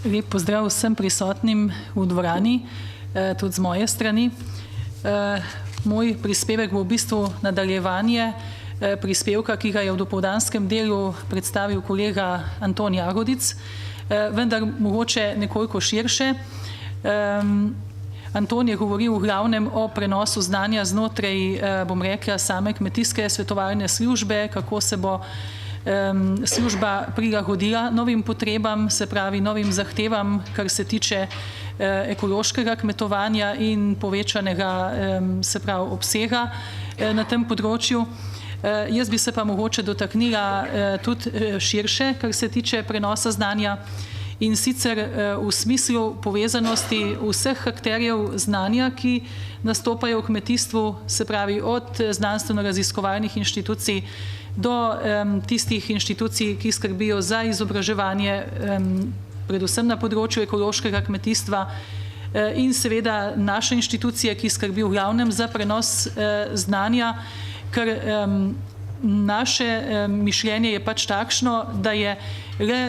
Lep pozdrav vsem prisotnim v dvorani, tudi z moje strani. Moj prispevek bo v bistvu nadaljevanje prispevka, ki ga je v dopoldanskem delu predstavil kolega Anton Jagodic, vendar mogoče nekoliko širše. Anton je govoril v glavnem o prenosu znanja znotraj, bom rekla, same kmetijske svetovalne službe, kako se bo služba prilagodila novim potrebam, se pravi novim zahtevam, kar se tiče ekološkega kmetovanja in povečanega, se pravi, obsega na tem področju. Jaz bi se pa mogoče dotaknila tudi širše, kar se tiče prenosa znanja, in sicer v smislu povezanosti vseh akterjev znanja, ki nastopajo v kmetijstvu, se pravi od znanstveno-raziskovalnih inštitucij do tistih inštitucij, ki skrbijo za izobraževanje, predvsem na področju ekološkega kmetijstva, in seveda naše inštitucije, ki skrbijo v glavnem za prenos znanja, ker naše mišljenje je pač takšno, da je le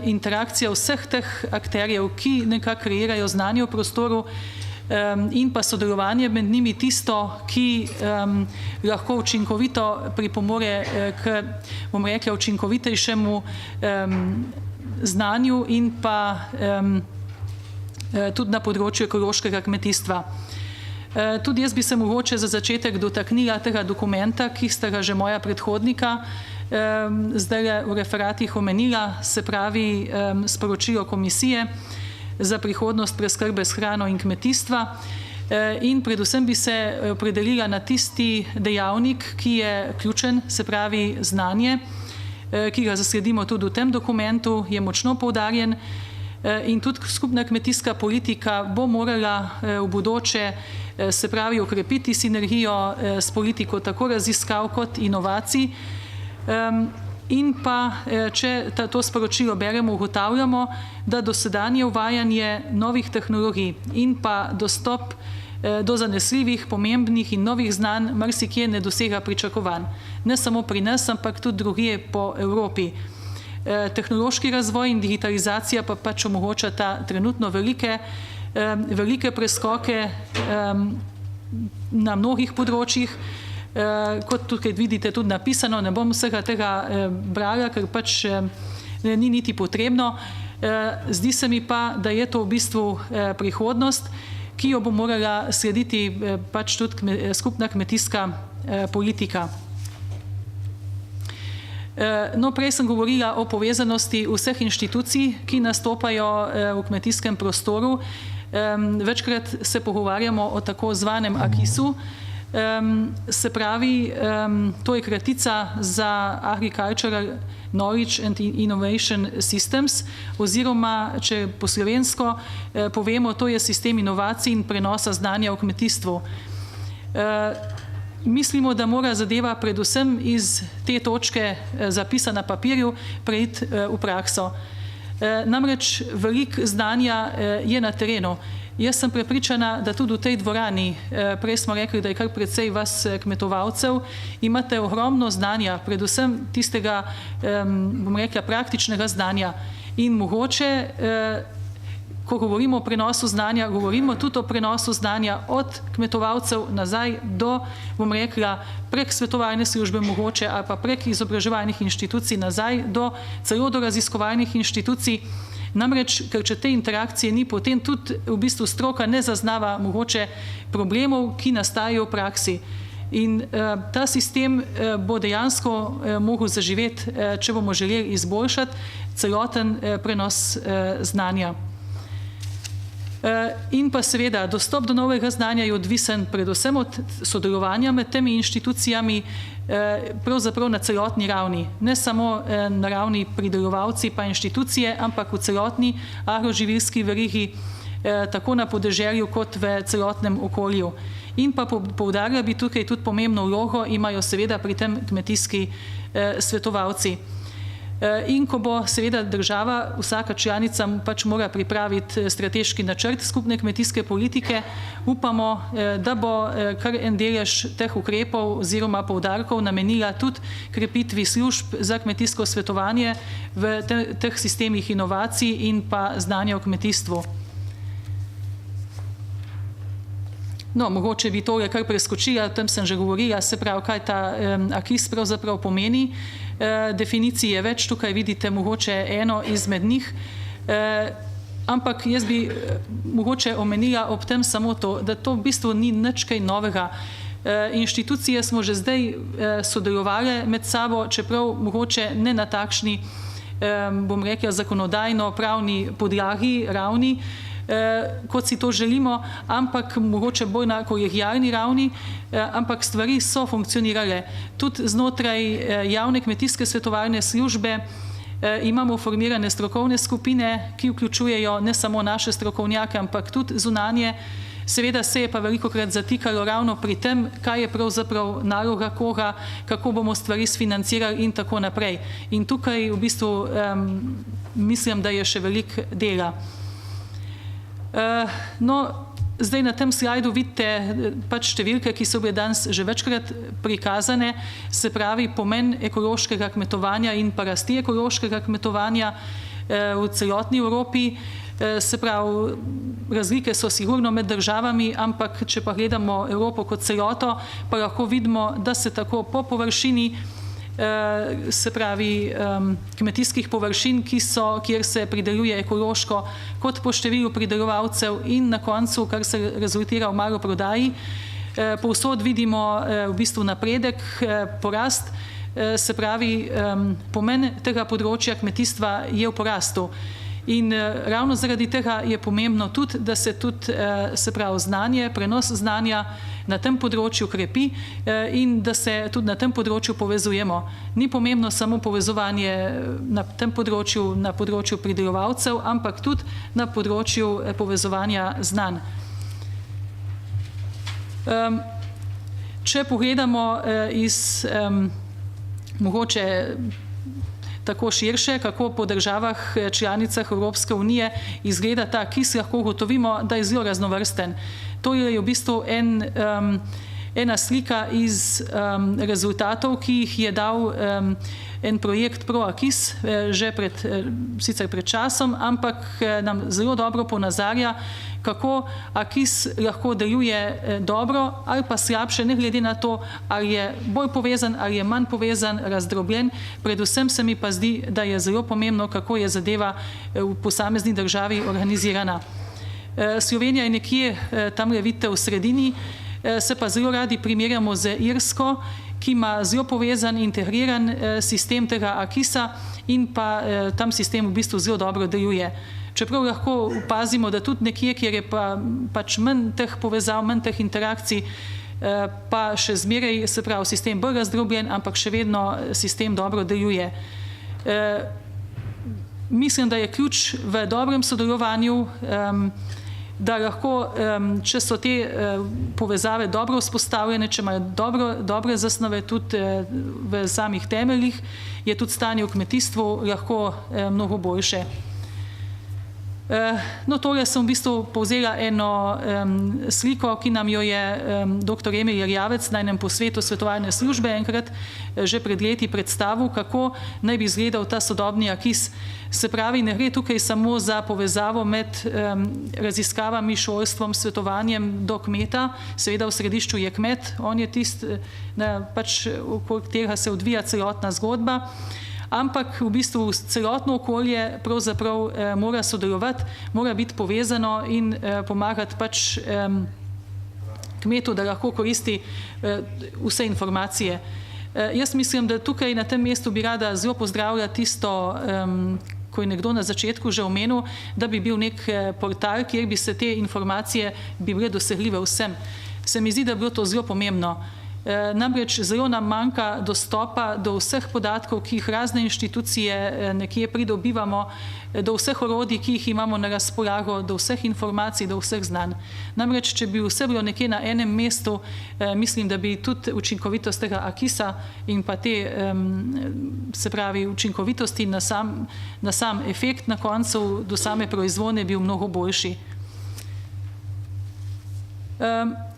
interakcija vseh teh akterjev, ki nekako kreirajo znanje v prostoru, in pa sodelovanje med njimi tisto, ki lahko učinkovito pripomore k, bom rekla, učinkovitejšemu znanju in pa tudi na področju ekološkega kmetijstva. Tudi jaz bi se mogoče za začetek dotaknila tega dokumenta, ki sta ga že moja predhodnika zdaj v referatih omenila, se pravi sporočilo Komisije za prihodnost preskrbe s hrano in kmetijstva, in predvsem bi se opredelila na tisti dejavnik, ki je ključen, se pravi znanje, ki ga zasledimo tudi v tem dokumentu, je močno poudarjen, in tudi skupna kmetijska politika bo morala v bodoče, se pravi, okrepiti sinergijo s politiko tako raziskav kot inovacij. In pa, če to sporočilo beremo, ugotavljamo, da dosedanje uvajanje novih tehnologij in pa dostop do zanesljivih, pomembnih in novih znanj marsikje ne dosega pričakovanj. Ne samo pri nas, ampak tudi drugje po Evropi. Tehnološki razvoj in digitalizacija pa pač omogočata trenutno velike preskoke na mnogih področjih, kot tukaj vidite tudi napisano, ne bom vsega tega brala, ker pač ni niti potrebno. Zdi se mi pa, da je to v bistvu prihodnost, ki jo bo morala slediti pač tudi skupna kmetijska politika. No, prej sem govorila o povezanosti vseh inštitucij, ki nastopajo v kmetijskem prostoru. Večkrat se pogovarjamo o tako zvanem AKIS-u, se pravi, to je kratica za Agricultural Knowledge and Innovation Systems, oziroma, če po slovensko povemo, to je sistem inovacij in prenosa znanja v kmetijstvu. Mislimo, da mora zadeva predvsem iz te točke zapisa na papirju preiti v prakso. Namreč veliko znanja je na terenu. Jaz sem prepričana, da tudi v tej dvorani, prej smo rekli, da je kar precej vas kmetovalcev, imate ogromno znanja, predvsem tistega, bom rekla, praktičnega znanja. In mogoče, ko govorimo o prenosu znanja, govorimo tudi o prenosu znanja od kmetovalcev nazaj do, bom rekla, prek svetovalne službe mogoče ali pa prek izobraževalnih inštitucij nazaj celo do raziskovalnih inštitucij. Namreč, ker če te interakcije ni, potem tudi v bistvu stroka ne zaznava mogoče problemov, ki nastajajo v praksi. In ta sistem bo dejansko mogel zaživeti, če bomo želeli izboljšati celoten prenos znanja. In pa seveda, dostop do novega znanja je odvisen predvsem od sodelovanja med temi inštitucijami, pravzaprav na celotni ravni. Ne samo na ravni pridelovalci pa inštitucije, ampak v celotni agroživilski verigi, tako na podeželju kot v celotnem okolju. In pa poudarila bi tukaj tudi pomembno vlogo imajo seveda pri tem kmetijski svetovalci. In ko bo seveda država, vsaka članica pač mora pripraviti strateški načrt skupne kmetijske politike, upamo, da bo kar en delež teh ukrepov oziroma poudarkov namenila tudi krepitvi služb za kmetijsko svetovanje v teh sistemih inovacij in pa znanja o kmetijstvu. No, mogoče bi tole kar preskočila, o tem sem že govorila, se pravi, kaj ta AKIS pravzaprav pomeni. Definicij je več, tukaj vidite mogoče eno izmed njih, ampak jaz bi mogoče omenila ob tem samo to, da to v bistvu ni nič kaj novega. Inštitucije smo že zdaj sodelovali med sabo, čeprav mogoče ne na takšni, bom rekla, zakonodajno-pravni podlagi ravni, kot si to želimo, ampak mogoče bolj na kolegialni ravni, ampak stvari so funkcionirale. Tudi znotraj javne kmetijske svetovalne službe imamo formirane strokovne skupine, ki vključujejo ne samo naše strokovnjake, ampak tudi zunanje. Seveda se je pa velikokrat zatikalo ravno pri tem, kaj je pravzaprav naloga koga, kako bomo stvari sfinancirali in tako naprej. In tukaj v bistvu mislim, da je še veliko dela. No, zdaj na tem slajdu vidite pač številke, ki so bile danes že večkrat prikazane, se pravi pomen ekološkega kmetovanja in pa rasti ekološkega kmetovanja v celotni Evropi. Se pravi, razlike so sigurno med državami, ampak če pa gledamo Evropo kot celoto, pa lahko vidimo, da se tako po površini, se pravi kmetijskih površin, kjer se prideluje ekološko, kot po številu pridelovalcev in na koncu, kar se rezultira v maloprodaji. Povsod vidimo v bistvu napredek, porast, se pravi, pomen tega področja kmetijstva je v porastu. In ravno zaradi tega je pomembno tudi, da se tudi, se pravi, znanje, prenos znanja na tem področju krepi in da se tudi na tem področju povezujemo. Ni pomembno samo povezovanje na tem področju, na področju pridelovalcev, ampak tudi na področju povezovanja znanj. Če pogledamo iz mogoče tako širše, kako po državah članicah Evropske unije izgleda ta AKIS, lahko ugotovimo, da je zelo raznovrsten. To je v bistvu ena slika iz rezultatov, ki jih je dal en projekt ProAKIS sicer pred časom, ampak nam zelo dobro ponazarja, kako AKIS lahko deluje dobro ali pa slabše, ne glede na to, ali je bolj povezan ali je manj povezan, razdrobljen. Predvsem se mi pa zdi, da je zelo pomembno, kako je zadeva v posamezni državi organizirana. Slovenija je nekje, tamle vidite v sredini, se pa zelo radi primerjamo z Irsko, ki ima zelo povezan, integriran sistem tega AKIS-a in pa tam sistem v bistvu zelo dobro deluje. Čeprav lahko opazimo, da tudi nekje, kjer je pač manj teh povezav, manj teh interakcij, pa še zmeraj, se pravi, sistem bolj razdrobljen, ampak še vedno sistem dobro deluje. Mislim, da je ključ v dobrem sodelovanju, da lahko, če so te povezave dobro vzpostavljene, če imajo dobre zasnove tudi v samih temeljih, je tudi stanje v kmetijstvu lahko mnogo boljše. No, tole sem v bistvu povzela eno sliko, ki nam jo je dr. Emil Erjavec na enem posvetu svetovalne službe enkrat že pred leti predstavil, kako naj bi izgledal ta sodobni AKIS. Se pravi, ne gre tukaj samo za povezavo med raziskavami, šolstvom, svetovanjem do kmeta. Seveda v središču je kmet, on je tisti, pač okoli tega se odvija celotna zgodba. Ampak v bistvu celotno okolje pravzaprav mora sodelovati, mora biti povezano in pomagati pač kmetu, da lahko koristi vse informacije. Jaz mislim, da tukaj na tem mestu bi rada zelo pozdravila tisto, ko je nekdo na začetku že omenil, da bi bil nek portal, kjer bi se te informacije bile dosegljive vsem. Se mi zdi, da bi bilo to zelo pomembno. Namreč zelo nam manjka dostopa do vseh podatkov, ki jih razne inštitucije nekje pridobivamo, do vseh orodij, ki jih imamo na razpolago, do vseh informacij, do vseh znanj. Namreč, če bi vse bilo nekje na enem mestu, mislim, da bi tudi učinkovitost tega AKIS-a in pa te, se pravi, učinkovitosti na sam efekt na koncu do same proizvodnje bil mnogo boljši.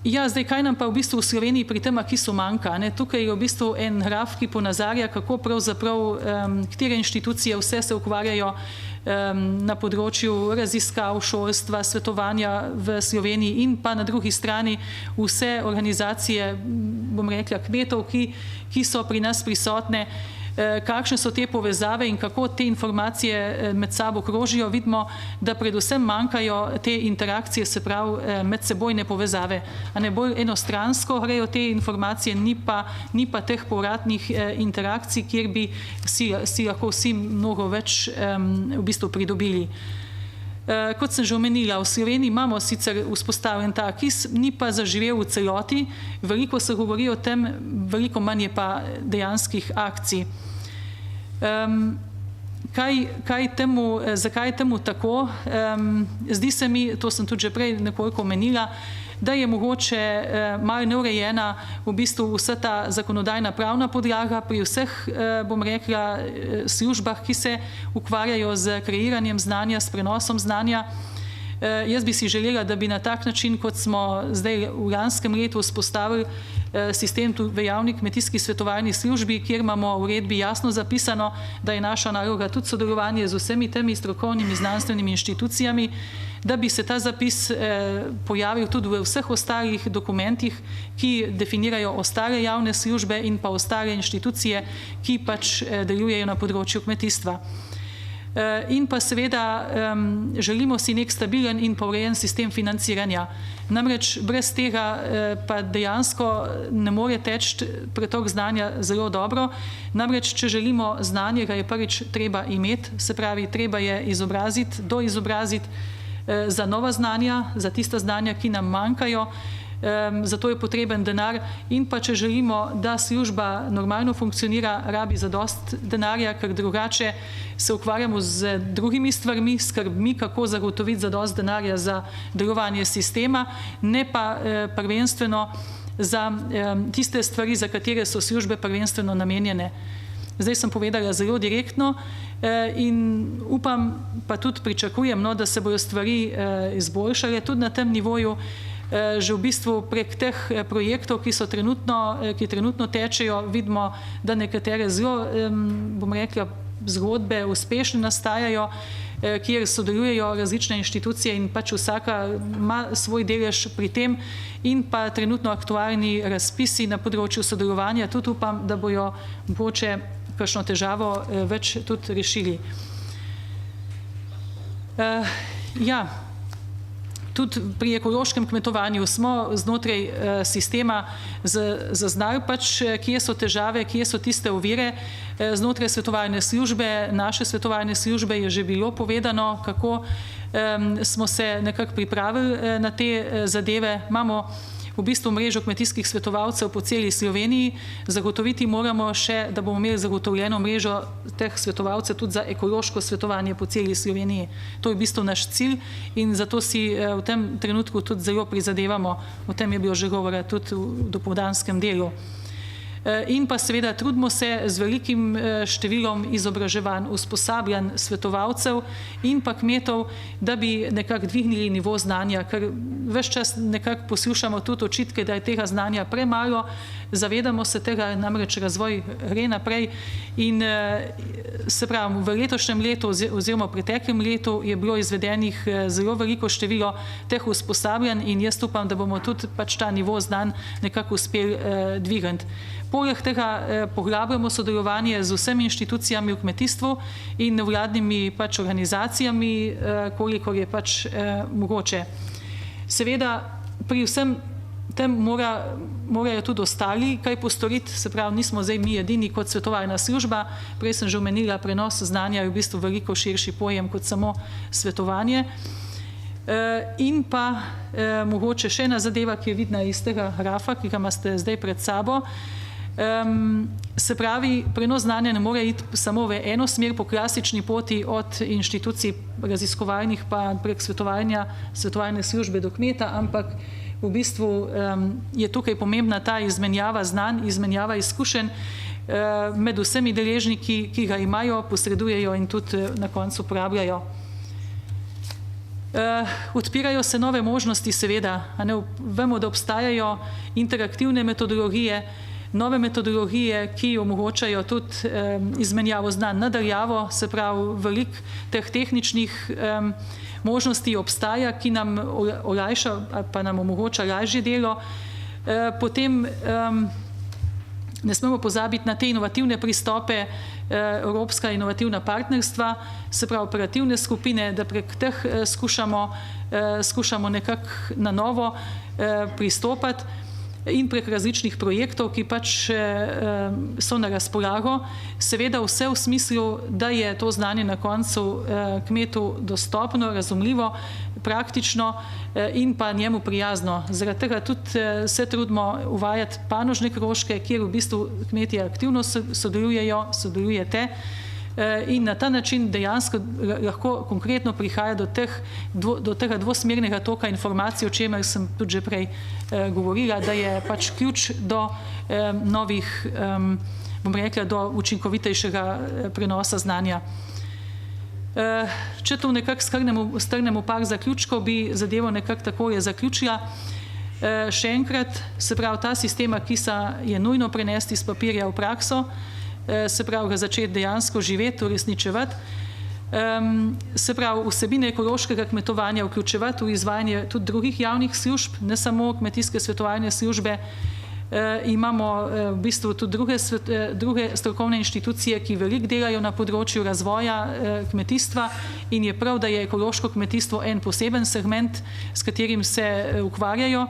Ja, zdaj, kaj nam pa v bistvu v Sloveniji pri tem AKIS-u manjka? Tukaj je v bistvu en graf, ki ponazarja, kako pravzaprav, katere inštitucije vse se ukvarjajo na področju raziskav, šolstva, svetovanja v Sloveniji in pa na drugi strani vse organizacije, bom rekla, kmetov, ki so pri nas prisotne, kakšne so te povezave in kako te informacije med sabo krožijo. Vidimo, da predvsem manjkajo te interakcije, se pravi medsebojne povezave. A ne bolj enostransko grejo te informacije, ni pa teh povratnih interakcij, kjer bi si lahko vsi mnogo več v bistvu pridobili. Kot sem že omenila, v Sloveniji imamo sicer vzpostavljen ta AKIS, ni pa zaživel v celoti, veliko se govori o tem, veliko manj je pa dejanskih akcij. Zakaj je temu tako? Zdi se mi, to sem tudi že prej nekoliko omenila, da je mogoče malo neurejena v bistvu vsa ta zakonodajna pravna podlaga pri vseh, bom rekla, službah, ki se ukvarjajo z kreiranjem znanja, s prenosom znanja. Jaz bi si želela, da bi na tak način, kot smo zdaj v lanskem letu vzpostavili sistem v javni kmetijski svetovalni službi, kjer imamo v uredbi jasno zapisano, da je naša naloga tudi sodelovanje z vsemi temi strokovnimi znanstvenimi inštitucijami, da bi se ta zapis pojavil tudi v vseh ostalih dokumentih, ki definirajo ostale javne službe in pa ostale inštitucije, ki pač delujejo na področju kmetijstva. In pa seveda želimo si nek stabilen in pa urejen sistem financiranja. Namreč brez tega pa dejansko ne more teči pretok znanja zelo dobro. Namreč, če želimo znanje, ga je prvič treba imeti, se pravi, treba je izobraziti, doizobraziti za nova znanja, za tista znanja, ki nam manjkajo. Zato je potreben denar in pa če želimo, da služba normalno funkcionira, rabi zadost denarja, ker drugače se ukvarjamo z drugimi stvarmi, skrbmi, kako zagotoviti zadost denarja za delovanje sistema, ne pa prvenstveno za tiste stvari, za katere so službe prvenstveno namenjene. Zdaj sem povedala zelo direktno in upam, pa tudi pričakujem, da se bodo stvari izboljšale tudi na tem nivoju. Že v bistvu prek teh projektov, ki trenutno tečejo, vidimo, da nekatere zelo, bom rekla, zgodbe uspešno nastajajo, kjer sodelujejo različne inštitucije in pač vsaka ima svoj delež pri tem in pa trenutno aktualni razpisi na področju sodelovanja. Tudi upam, da bojo mogoče kakšno težavo več tudi rešili. Ja. Tudi pri ekološkem kmetovanju smo znotraj sistema zaznali pač, kje so težave, kje so tiste ovire. Znotraj svetovalne službe, naše svetovalne službe je že bilo povedano, kako smo se nekako pripravili na te zadeve. Imamo v bistvu mrežo kmetijskih svetovalcev po celi Sloveniji. Zagotoviti moramo še, da bomo imeli zagotovljeno mrežo teh svetovalcev tudi za ekološko svetovanje po celi Sloveniji. To je v bistvu naš cilj in zato si v tem trenutku tudi zelo prizadevamo. O tem je bilo že govora tudi v dopoldanskem delu. In pa seveda trudimo se z velikim številom izobraževanj, usposabljanj svetovalcev in pa kmetov, da bi nekako dvignili nivo znanja, ker ves čas nekako poslušamo tudi očitke, da je tega znanja premalo, zavedamo se tega, namreč razvoj gre naprej in se pravi, v letošnjem letu oziroma v preteklem letu je bilo izvedenih zelo veliko število teh usposabljanj in jaz upam, da bomo tudi pač ta nivo znanj nekako uspeli dvigniti. Poleg tega poglabljamo sodelovanje z vsemi inštitucijami v kmetijstvu in nevladnimi pač organizacijami, kolikor je pač mogoče. Seveda pri vsem tem morajo tudi ostali kaj postoriti, se pravi, nismo zdaj mi edini kot svetovalna služba. Prej sem že omenila, prenos znanja je v bistvu veliko širši pojem kot samo svetovanje. In pa mogoče še ena zadeva, ki je vidna iz tega grafa, ki ga imate zdaj pred sabo. Se pravi, prenos znanja ne more iti samo v eno smer po klasični poti od inštitucij raziskovalnih pa prek svetovalne službe do kmeta, ampak v bistvu je tukaj pomembna ta izmenjava znanj, izmenjava izkušenj med vsemi deležniki, ki ga imajo, posredujejo in tudi na koncu uporabljajo. Odpirajo se nove možnosti, seveda. Vemo, da obstajajo interaktivne metodologije, nove metodologije, ki omogočajo tudi izmenjavo znanj na daljavo, se pravi, veliko teh tehničnih možnosti obstaja, ki nam olajša pa nam omogoča lažje delo. Potem ne smemo pozabiti na te inovativne pristope, evropska inovativna partnerstva, se pravi operativne skupine, da prek teh skušamo nekako na novo pristopati in prek različnih projektov, ki pač so na razpolago. Seveda vse v smislu, da je to znanje na koncu kmetu dostopno, razumljivo, praktično in pa njemu prijazno. Zaradi tega tudi se trudimo uvajati panožne krožke, kjer v bistvu kmetje aktivno sodelujete in na ta način dejansko lahko konkretno prihaja do tega dvosmernega toka informacij, o čemer sem tudi že prej govorila, da je pač ključ do novih, bom rekla, do učinkovitejšega prenosa znanja. Če to nekako strnemo par zaključkov, bi zadevo nekako takole zaključila. Še enkrat, se pravi, ta sistema KIS-a je nujno prenesti iz papirja v prakso, se pravi, ga začeti dejansko živeti, uresničevati, se pravi, vsebine ekološkega kmetovanja vključevati v izvajanje tudi drugih javnih služb, ne samo kmetijske svetovalne službe. Imamo v bistvu tudi druge strokovne inštitucije, ki veliko delajo na področju razvoja kmetijstva in je prav, da je ekološko kmetijstvo en poseben segment, s katerim se ukvarjajo.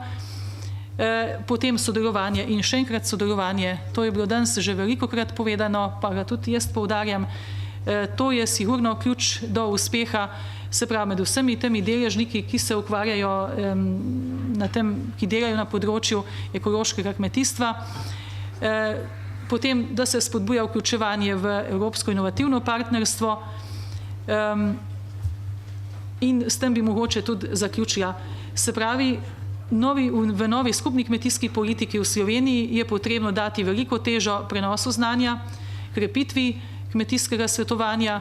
Potem sodelovanje in še enkrat sodelovanje. To je bilo danes že velikokrat povedano, pa ga tudi jaz poudarjam. To je sigurno ključ do uspeha, se pravi, med vsemi temi deležniki, ki se ukvarjajo ki delajo na področju ekološkega kmetijstva. Potem, da se spodbuja vključevanje v evropsko inovativno partnerstvo in s tem bi mogoče tudi zaključila. Se pravi, v novi skupni kmetijski politiki v Sloveniji je potrebno dati veliko težo prenosu znanja, krepitvi kmetijskega svetovanja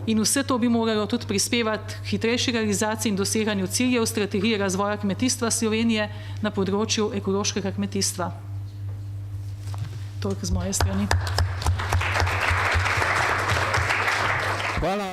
in vse to bi moralo tudi prispevati k hitrejši realizaciji in doseganju ciljev strategije razvoja kmetijstva Slovenije na področju ekološkega kmetijstva. Toliko z moje strani. Hvala.